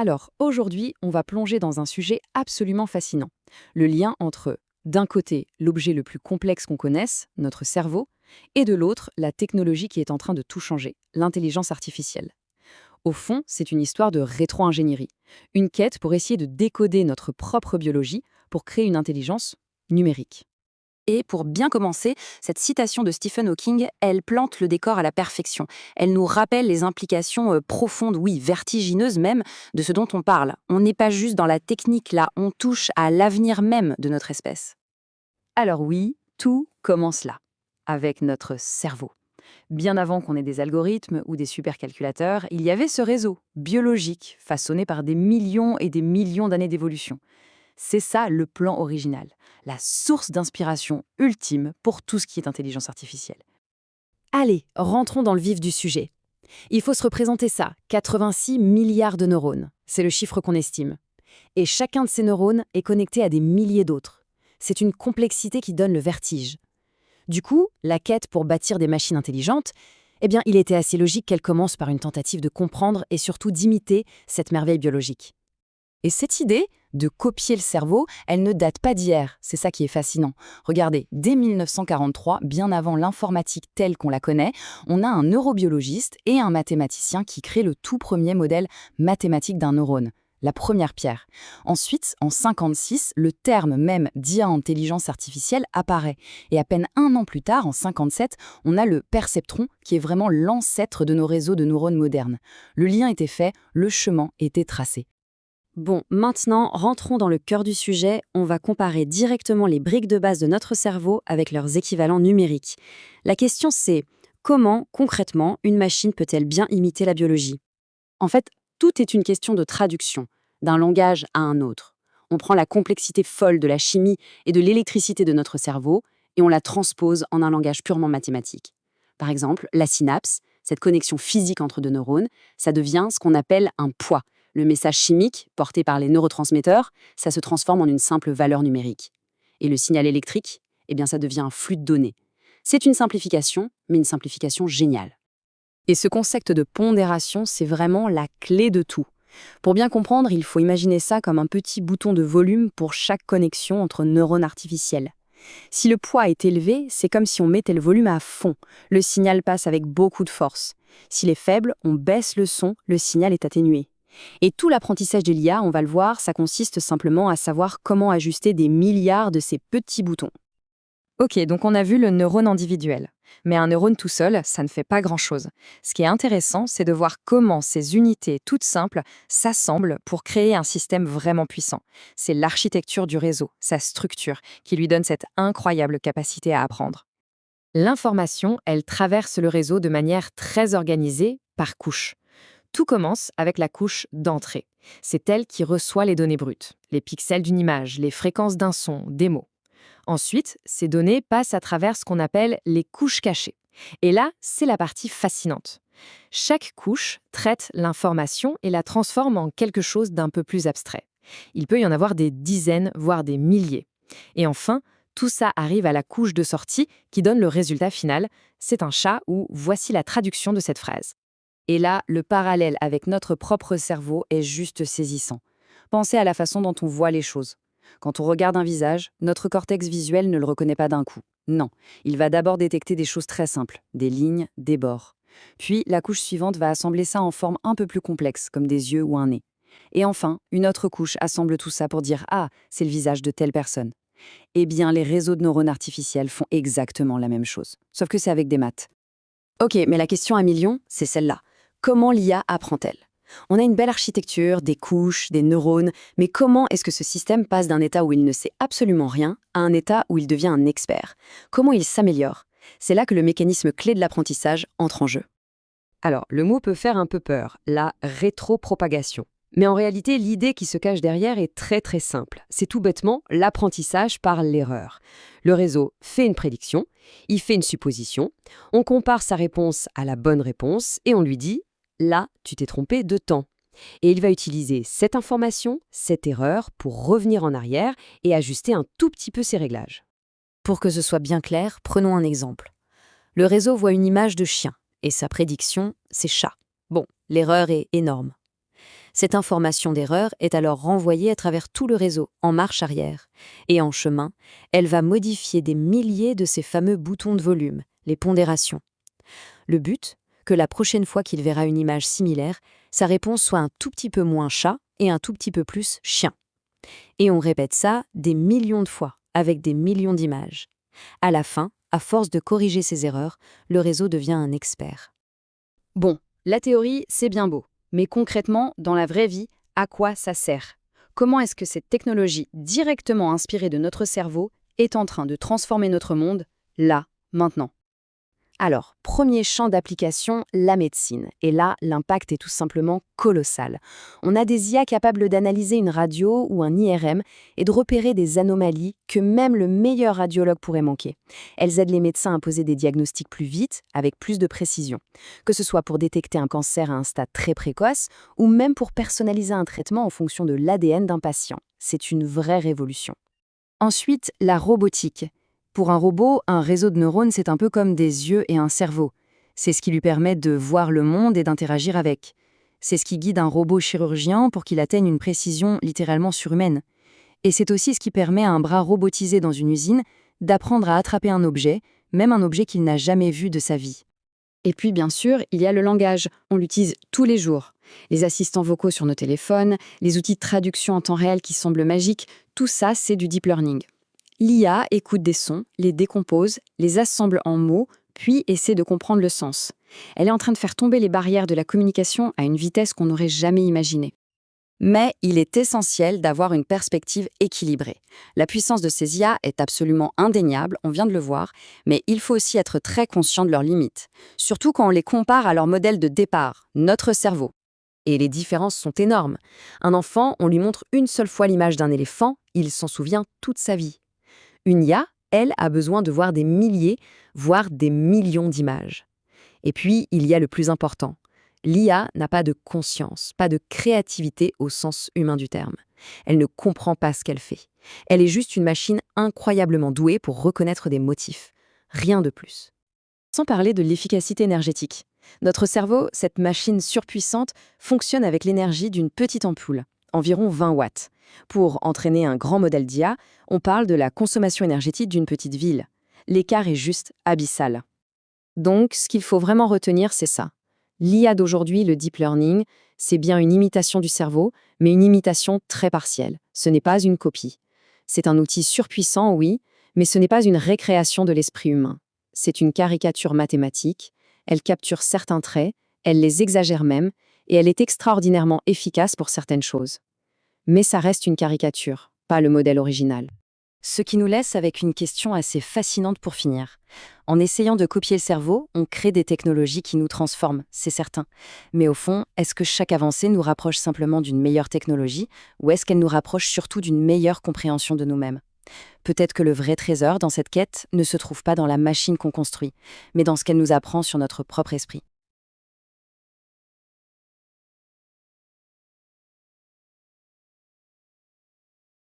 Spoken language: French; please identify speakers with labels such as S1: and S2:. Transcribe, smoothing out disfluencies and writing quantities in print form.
S1: Alors, aujourd'hui, on va plonger dans un sujet absolument fascinant. Le lien entre, d'un côté, l'objet le plus complexe qu'on connaisse, notre cerveau, et de l'autre, la technologie qui est en train de tout changer, l'intelligence artificielle. Au fond, c'est une histoire de rétro-ingénierie. Une quête pour essayer de décoder notre propre biologie pour créer une intelligence numérique.
S2: Et pour bien commencer, cette citation de Stephen Hawking, elle plante le décor à la perfection. Elle nous rappelle les implications profondes, oui, vertigineuses même, de ce dont on parle. On n'est pas juste dans la technique là, on touche à l'avenir même de notre espèce.
S1: Alors oui, tout commence là, avec notre cerveau. Bien avant qu'on ait des algorithmes ou des supercalculateurs, il y avait ce réseau biologique façonné par des millions et des millions d'années d'évolution. C'est ça le plan original, la source d'inspiration ultime pour tout ce qui est intelligence artificielle. Allez, rentrons dans le vif du sujet. Il faut se représenter ça, 86 milliards de neurones, c'est le chiffre qu'on estime. Et chacun de ces neurones est connecté à des milliers d'autres. C'est une complexité qui donne le vertige. Du coup, la quête pour bâtir des machines intelligentes, eh bien, il était assez logique qu'elle commence par une tentative de comprendre et surtout d'imiter cette merveille biologique. Et cette idée de copier le cerveau, elle ne date pas d'hier, c'est ça qui est fascinant. Regardez, dès 1943, bien avant l'informatique telle qu'on la connaît, on a un neurobiologiste et un mathématicien qui créent le tout premier modèle mathématique d'un neurone, la première pierre. Ensuite, en 56, le terme même d'IA intelligence artificielle apparaît. Et à peine un an plus tard, en 57, on a le perceptron qui est vraiment l'ancêtre de nos réseaux de neurones modernes. Le lien était fait, le chemin était tracé.
S2: Bon, maintenant, rentrons dans le cœur du sujet. On va comparer directement les briques de base de notre cerveau avec leurs équivalents numériques. La question c'est, comment, concrètement, une machine peut-elle bien imiter la biologie? En fait, tout est une question de traduction, d'un langage à un autre. On prend la complexité folle de la chimie et de l'électricité de notre cerveau et on la transpose en un langage purement mathématique. Par exemple, la synapse, cette connexion physique entre deux neurones, ça devient ce qu'on appelle un poids. Le message chimique, porté par les neurotransmetteurs, ça se transforme en une simple valeur numérique. Et le signal électrique, eh bien ça devient un flux de données. C'est une simplification, mais une simplification géniale.
S1: Et ce concept de pondération, c'est vraiment la clé de tout. Pour bien comprendre, il faut imaginer ça comme un petit bouton de volume pour chaque connexion entre neurones artificiels. Si le poids est élevé, c'est comme si on mettait le volume à fond. Le signal passe avec beaucoup de force. S'il est faible, on baisse le son, le signal est atténué. Et tout l'apprentissage de l'IA, on va le voir, ça consiste simplement à savoir comment ajuster des milliards de ces petits boutons. Ok, donc on a vu le neurone individuel. Mais un neurone tout seul, ça ne fait pas grand-chose. Ce qui est intéressant, c'est de voir comment ces unités toutes simples s'assemblent pour créer un système vraiment puissant. C'est l'architecture du réseau, sa structure, qui lui donne cette incroyable capacité à apprendre. L'information, elle traverse le réseau de manière très organisée, par couches. Tout commence avec la couche d'entrée. C'est elle qui reçoit les données brutes, les pixels d'une image, les fréquences d'un son, des mots. Ensuite, ces données passent à travers ce qu'on appelle les couches cachées. Et là, c'est la partie fascinante. Chaque couche traite l'information et la transforme en quelque chose d'un peu plus abstrait. Il peut y en avoir des dizaines, voire des milliers. Et enfin, tout ça arrive à la couche de sortie qui donne le résultat final. C'est un chat ou voici la traduction de cette phrase. Et là, le parallèle avec notre propre cerveau est juste saisissant. Pensez à la façon dont on voit les choses. Quand on regarde un visage, notre cortex visuel ne le reconnaît pas d'un coup. Non, il va d'abord détecter des choses très simples, des lignes, des bords. Puis, la couche suivante va assembler ça en forme un peu plus complexe, comme des yeux ou un nez. Et enfin, une autre couche assemble tout ça pour dire « Ah, c'est le visage de telle personne ». Eh bien, les réseaux de neurones artificiels font exactement la même chose, sauf que c'est avec des maths. Ok, mais la question à millions, c'est celle-là. Comment l'IA apprend-elle? On a une belle architecture, des couches, des neurones, mais comment est-ce que ce système passe d'un état où il ne sait absolument rien à un état où il devient un expert? Comment il s'améliore? C'est là que le mécanisme clé de l'apprentissage entre en jeu. Alors, le mot peut faire un peu peur, la rétropropagation. Mais en réalité, l'idée qui se cache derrière est très très simple. C'est tout bêtement l'apprentissage par l'erreur. Le réseau fait une prédiction, il fait une supposition, on compare sa réponse à la bonne réponse et on lui dit « là, tu t'es trompé de temps ». Et il va utiliser cette information, cette erreur, pour revenir en arrière et ajuster un tout petit peu ses réglages. Pour que ce soit bien clair, prenons un exemple. Le réseau voit une image de chien et sa prédiction, c'est chat. Bon, l'erreur est énorme.
S2: Cette information d'erreur est alors renvoyée à travers tout le réseau, en marche arrière. Et en chemin, elle va modifier des milliers de ces fameux boutons de volume, les pondérations. Le but, que la prochaine fois qu'il verra une image similaire, sa réponse soit un tout petit peu moins chat et un tout petit peu plus chien. Et on répète ça des millions de fois, avec des millions d'images. À la fin, à force de corriger ces erreurs, le réseau devient un expert.
S1: Bon, la théorie, c'est bien beau. Mais concrètement, dans la vraie vie, à quoi ça sert? Comment est-ce que cette technologie directement inspirée de notre cerveau est en train de transformer notre monde, là, maintenant?
S2: Alors, premier champ d'application, la médecine. Et là, l'impact est tout simplement colossal. On a des IA capables d'analyser une radio ou un IRM et de repérer des anomalies que même le meilleur radiologue pourrait manquer. Elles aident les médecins à poser des diagnostics plus vite, avec plus de précision. Que ce soit pour détecter un cancer à un stade très précoce ou même pour personnaliser un traitement en fonction de l'ADN d'un patient. C'est une vraie révolution.
S1: Ensuite, la robotique. Pour un robot, un réseau de neurones, c'est un peu comme des yeux et un cerveau. C'est ce qui lui permet de voir le monde et d'interagir avec. C'est ce qui guide un robot chirurgien pour qu'il atteigne une précision littéralement surhumaine. Et c'est aussi ce qui permet à un bras robotisé dans une usine d'apprendre à attraper un objet, même un objet qu'il n'a jamais vu de sa vie. Et puis, bien sûr, il y a le langage. On l'utilise tous les jours. Les assistants vocaux sur nos téléphones, les outils de traduction en temps réel qui semblent magiques, tout ça, c'est du deep learning. L'IA écoute des sons, les décompose, les assemble en mots, puis essaie de comprendre le sens. Elle est en train de faire tomber les barrières de la communication à une vitesse qu'on n'aurait jamais imaginée. Mais il est essentiel d'avoir une perspective équilibrée. La puissance de ces IA est absolument indéniable, on vient de le voir, mais il faut aussi être très conscient de leurs limites, surtout quand on les compare à leur modèle de départ, notre cerveau. Et les différences sont énormes. Un enfant, on lui montre une seule fois l'image d'un éléphant, il s'en souvient toute sa vie. Une IA, elle, a besoin de voir des milliers, voire des millions d'images. Et puis, il y a le plus important. L'IA n'a pas de conscience, pas de créativité au sens humain du terme. Elle ne comprend pas ce qu'elle fait. Elle est juste une machine incroyablement douée pour reconnaître des motifs. Rien de plus. Sans parler de l'efficacité énergétique. Notre cerveau, cette machine surpuissante, fonctionne avec l'énergie d'une petite ampoule, environ 20 watts. Pour entraîner un grand modèle d'IA, on parle de la consommation énergétique d'une petite ville. L'écart est juste abyssal. Donc, ce qu'il faut vraiment retenir, c'est ça. L'IA d'aujourd'hui, le deep learning, c'est bien une imitation du cerveau, mais une imitation très partielle. Ce n'est pas une copie. C'est un outil surpuissant, oui, mais ce n'est pas une récréation de l'esprit humain. C'est une caricature mathématique, elle capture certains traits, elle les exagère même, et elle est extraordinairement efficace pour certaines choses. Mais ça reste une caricature, pas le modèle original. Ce qui nous laisse avec une question assez fascinante pour finir. En essayant de copier le cerveau, on crée des technologies qui nous transforment, c'est certain. Mais au fond, est-ce que chaque avancée nous rapproche simplement d'une meilleure technologie, ou est-ce qu'elle nous rapproche surtout d'une meilleure compréhension de nous-mêmes ? Peut-être que le vrai trésor dans cette quête ne se trouve pas dans la machine qu'on construit, mais dans ce qu'elle nous apprend sur notre propre esprit.